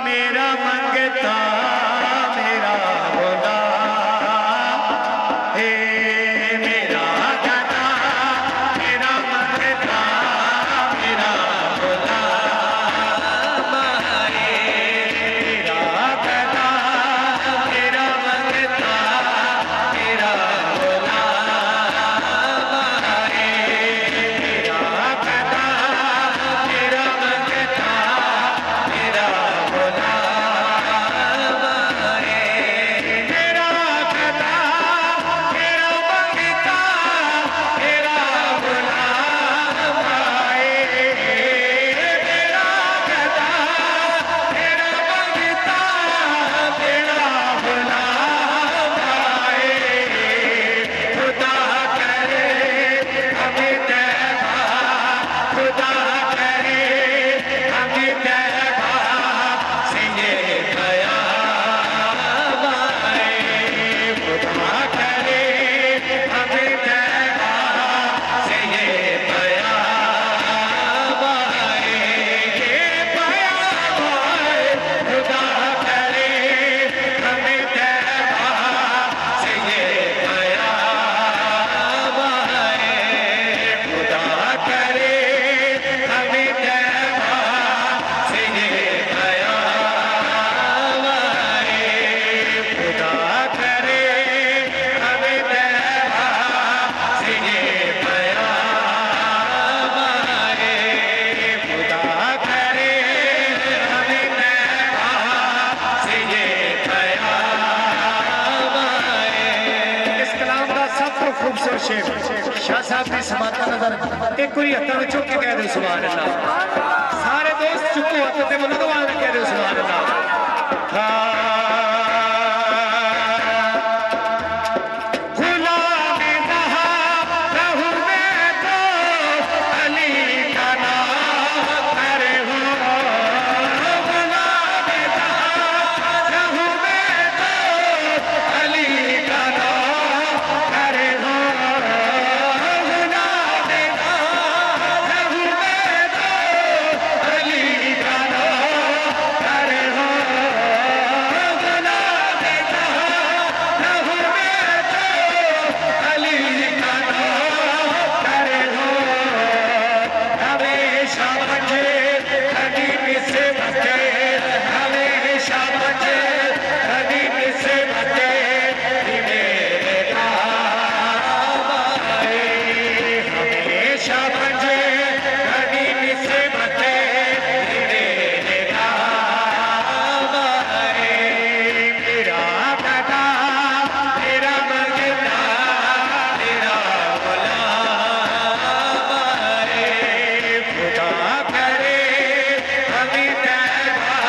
मेरा मंगता मेरा भोला हे मेरा गदा मेरा मंगता मेरा भोला माए मेरा गदा मेरा मंगता मेरा भोला माए मेरा गदा मेरा मंगता मेरा भोला माए मेरा गदा मेरा मंगता मेरा भोला माए मेरा गदा मेरा मंगता मेरा भोला माए खुदा करे हमें तैबा खुदा करे हमें तैबा से ये क़यामत आए खुदा करे हमें तैबा से ये क़यामत आए ये क़यामत आए खुदा करे हमें तैबा से ये क़यामत आए खुदा करे हमें तैबा से ये क़यामत आए खुदा करे हमें तैबा से ये क़यामत आए खुदा करे हमें तैबा से ये क़यामत आए। इस कलाम का सब तो खूबसूरत शेर शाह साहब ने समाता नजर एक कोई हत्था में चुक के कह दो सुभान अल्लाह सारे दोस्त चुको हत्थ ते बुलंद आवाज में कह दो सुभान अल्लाह गुलाम जहां रहूं मैं तो अली का नाम करे हूँ गुलाम जहां रहूं मैं तो अली का नाम करे हूँ गुलाम जहां रहूं मैं तो अली का नाम करे हूँ गुलाम जहां रहूं मैं तो अली का नाम करे हूँ हमेशा बचे हबीब से बचे हमेशा बचे हबीब से बचे मेरे काम आए हमेशा बचे हबीब से बचे मेरे काम आए मेरा गदा मेरा मंगता मेरा गुलाम आए खुदा करे हमें तैबा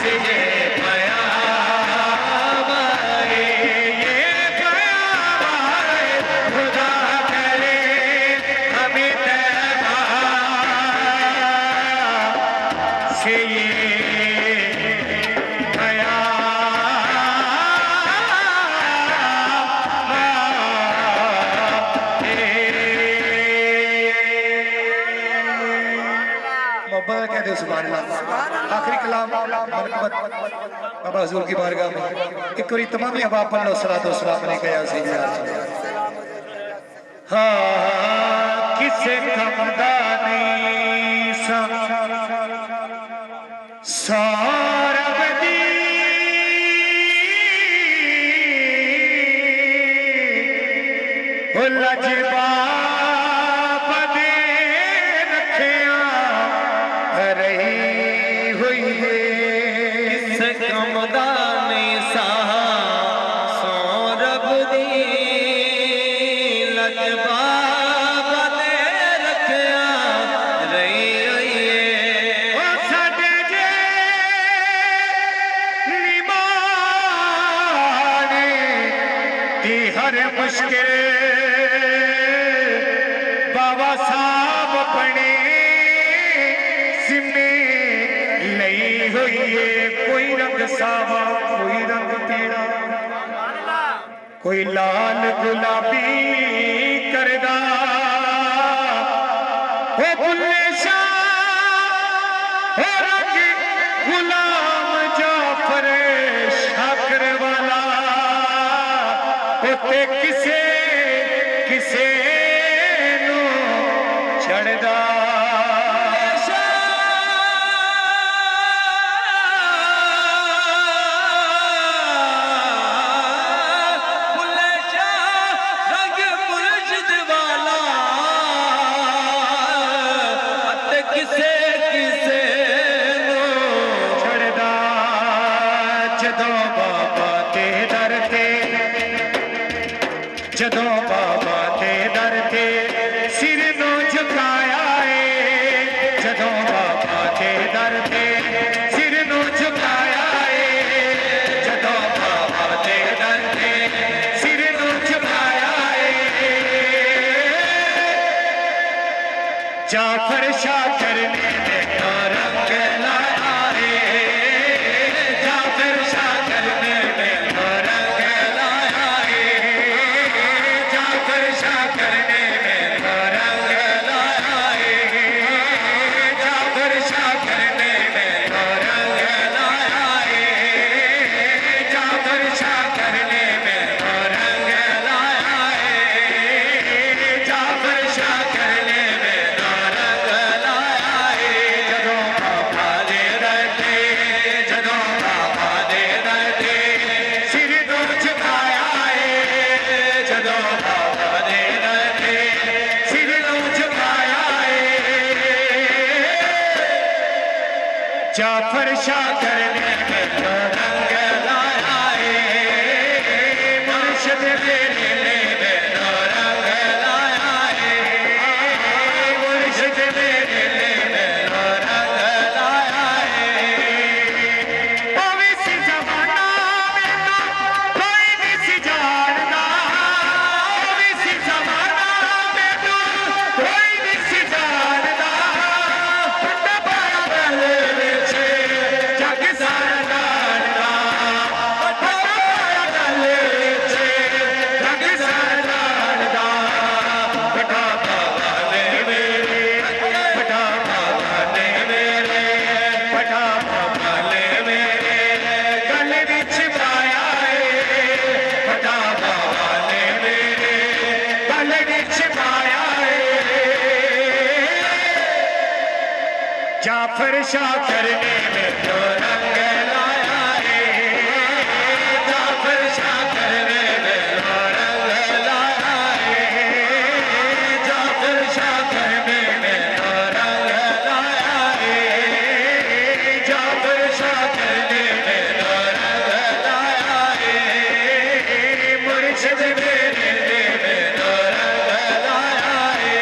से ये क़यामत आए ये क़यामत आए खुदा करे हमें तैबा से ये मोहब्बत कह दो सुभान अल्लाह आखिरी कलाम बरकत बाबा हुजूर की बारगाह में एक बारी तमाम अहबाब पर सलातो सलाम ने कहा सैयदना हाँ किसे कमदा नहीं सौरभ दी ओ लजबाब दे रखिया रही हुई है किसे कमदा नहीं सौरभ दी लजबाब दे रखिया रही हुई है ओ साडे जे निमाने दी हर मुश्किल बाबा साहब अपने जिम्मे लई हुई है कोई रंग सावा कोई रंग पीला कोई लाल गुलाबी करदा ओ बुल्ले शाह ओ रंग गुलाब उत्ते किसे किसे नू छड़दा जदों बाबा दे दर ते सिर नू झुकाया है जदों बाबा दे दर ते सिर नू झुकाया है जदों बाबा दे दर ते सिर नू झुकाया है जाफर शाकर ने देखा रंग लाया है जाफर शाकर ने देखा रंग लाया है जाफर शाकर ने देखा रंग लाया है जाफर शाकर ने देखा रंग लाया है जाफर शाकर ने देखा रंग लाया है जाफर शाकर ने देखा रंग लाया है जदों बाबा दे दर ते जदों बाबा दे दर ते सिर नू झुकाया है जदों बाबा दे दर ते सिर नू झुकाया है जाफर शाकर ने देखा रंग लाया है मुर्शिद मेरे ने देखा रंग लाया है मुर्शिद मेरे ने देखा रंग लाया है ओ विसी ज़माना मैनू कोई नहीं सी जानदा ओ विसी ज़माना मैनू कोई नहीं सी जानदा बड़ा बड़ा गल विच जग सारा जानदा बड़ा बड़ा गल विच जग सारा जानदा बड़ा बाबा ने मेरे बड़ा बाबा ने मेरे बड़ा बाबा ने मेरे गल विच पाया है बड़ा बाबा ने मेरे गल विच पाया है जाफर शाकर ने मेरे रंग लाया है जाफर शाकर ने मेरे रंग लाया है जाफर शाकर ने मेरे रंग लाया है जाफर शाकर ने मेरे रंग लाया है मुर्शिद मेरे ने मेरे रंग लाया है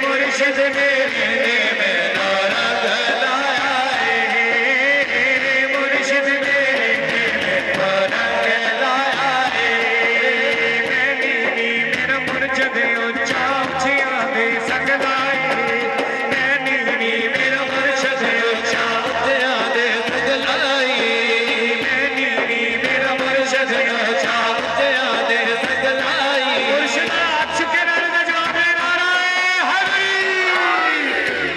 मुर्शिद मेरे ने मेरा रंग लाया है मुर्शिद मेरे ने मेरा रंग लाया है मैं नी मेरा मुर्शिद उच्चा उच्चियां दे सकदा है मैं नी मेरा मुर्शिद उच्चा उच्चियां दे सकदा है मैं नी मेरा मुर्शिद उच्चा उच्चियां दे सकदा है मुर्शिद अक्ष के रंग जावे नारा हरी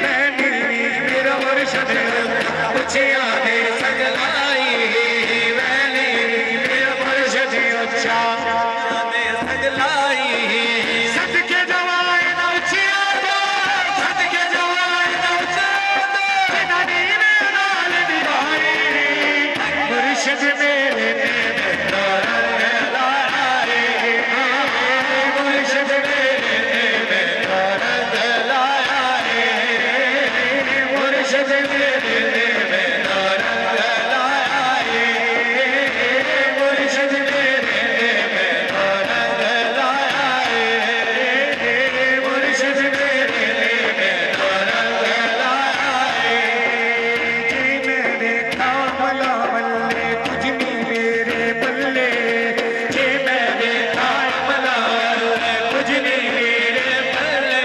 मैं नी मेरा मुर्शिद उच्चियां दे सकदा है मैं नी मेरा मुर्शिद उच्चा दे सकदा है सदके जवाए ना उच्चियां दो सदके जवाए ना उच्चियां दो जिन्हां दी मेरे नाल निभाई मुर्शिद मेरे ने मेरा रंग लाया है मुर्शिद मेरे ने मेरा रंग लाया है मुर्शिद मेरे ने मेरा रंग लाया है मुर्शिद मेरे ने मेरा रंग लाया है मुर्शिद मेरे ने मेरा रंग लाया है जी मैंने कामला बल्ले कुछ नहीं मेरे बल्ले जी मैंने कामला बल्ले कुछ नहीं मेरे बल्ले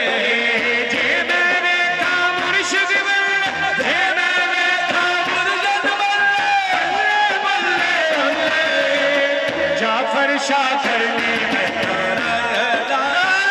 जी मैंने का मुर्शिद बल्ले जी मैंने का मुर्शिद बल्ले बल्ले बल्ले जाफर शाकर ने मेरा रंग लाया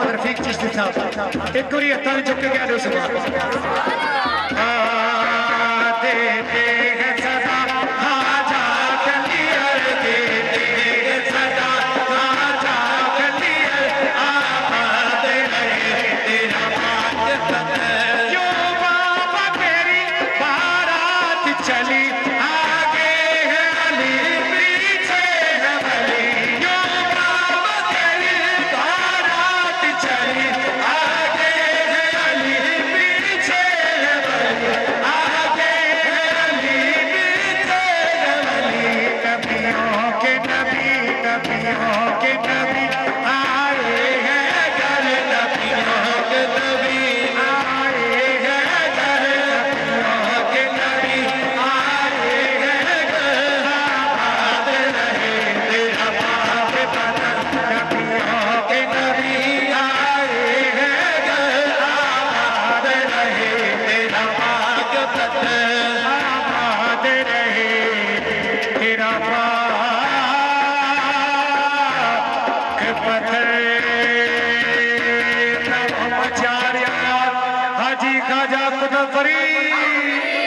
मोहम्मद रफीक चिश्ती साहब एक बार हत्था चुक के कह दो सुभान दे दे है सदा हाजा कलियर दे दे है सदा हाजा कलियर आबाद रहे तेरा बाग जो बाबा तेरी बारात चली आगे है अली पीछे है वली जो बाबा तेरी बारात चली आगे है अली पीछे है वली आगे है अली पीछे है वली नबियों के नबी आए हैं घर नबियों के नबी आए हैं घर नबियों के नबी आए हैं घर आबाद रहे तेरा बाग बदन नबियों के नबी आए हैं घर आबाद रहे तेरा बाग बदन आबाद रहे तेरा बाग पत्थर आचार्य हाजी खाजा कुतुब फरीद